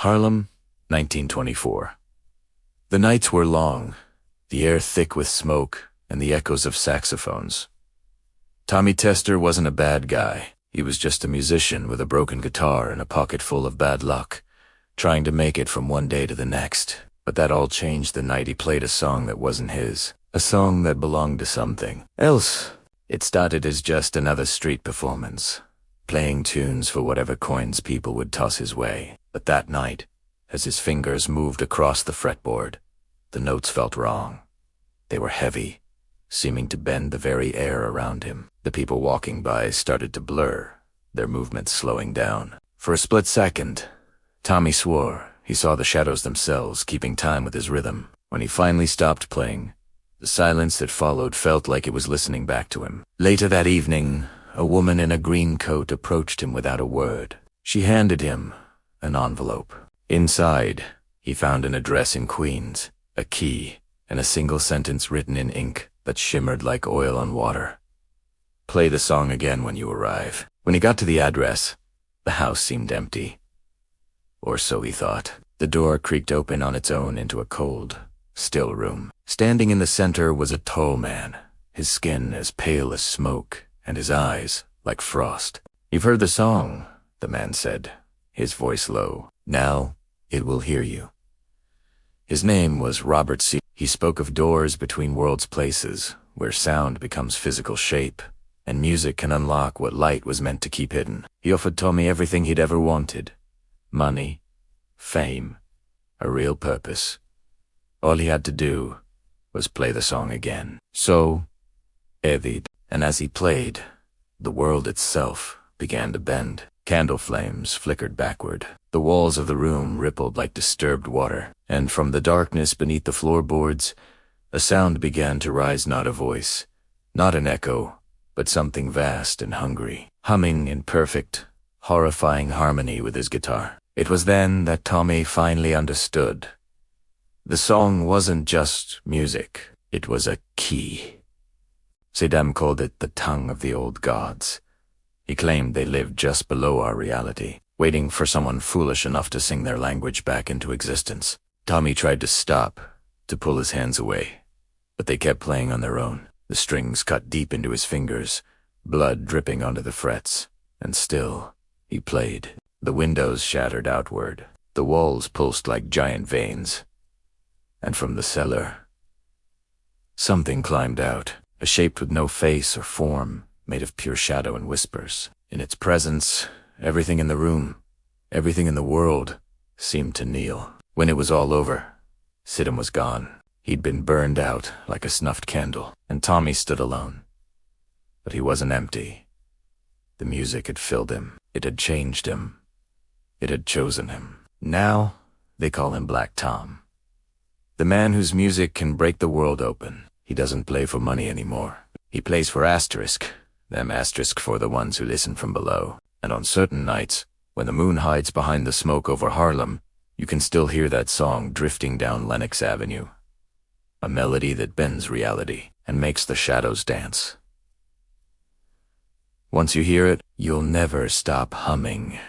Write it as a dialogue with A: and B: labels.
A: Harlem, 1924. The nights were long, the air thick with smoke and the echoes of saxophones. Tommy Tester wasn't a bad guy. He was just a musician with a broken guitar and a pocket full of bad luck, trying to make it from one day to the next. But that all changed the night he played a song that wasn't his, a song that belonged to something else. It started as just another street performance, playing tunes for whatever coins people would toss his way. But that night, as his fingers moved across the fretboard, the notes felt wrong. They were heavy, seeming to bend the very air around him. The people walking by started to blur, their movements slowing down. For a split second, Tommy swore he saw the shadows themselves keeping time with his rhythm. When he finally stopped playing, the silence that followed felt like it was listening back to him. Later that evening, a woman in a green coat approached him without a word. She handed him an envelope. Inside, he found an address in Queens, a key, and a single sentence written in ink that shimmered like oil on water. "Play the song again when you arrive." When he got to the address, the house seemed empty. Or so he thought. The door creaked open on its own into a cold, still room. Standing in the center was a tall man, his skin as pale as smoke, and his eyes like frost. "You've heard the song," the man said, his voice low. "Now it will hear you." His name was Robert C. He spoke of doors between worlds, places where sound becomes physical shape, and music can unlock what light was meant to keep hidden. He offered Tommy everything he'd ever wanted: money, fame, a real purpose. All he had to do was play the song again. So, Evid, and as he played, the world itself began to bend. Candle flames flickered backward. The walls of the room rippled like disturbed water, and from the darkness beneath the floorboards, a sound began to rise, not a voice, not an echo, but something vast and hungry, humming in perfect, horrifying harmony with his guitar. It was then that Tommy finally understood. The song wasn't just music, it was a key. Saddam called it the tongue of the old gods. He claimed they lived just below our reality, waiting for someone foolish enough to sing their language back into existence. Tommy tried to stop, to pull his hands away, but they kept playing on their own. The strings cut deep into his fingers, blood dripping onto the frets, and still, he played. The windows shattered outward, the walls pulsed like giant veins, and from the cellar, something climbed out, a shape with no face or form, made of pure shadow and whispers. In its presence, everything in the room, everything in the world, seemed to kneel. When it was all over, Sidham was gone. He'd been burned out like a snuffed candle, and Tommy stood alone. But he wasn't empty. The music had filled him. It had changed him. It had chosen him. Now, they call him Black Tom. The man whose music can break the world open. He doesn't play for money anymore. He plays for asterisk, them asterisk for the ones who listen from below. And on certain nights, when the moon hides behind the smoke over Harlem, you can still hear that song drifting down Lenox Avenue. A melody that bends reality and makes the shadows dance. Once you hear it, you'll never stop humming.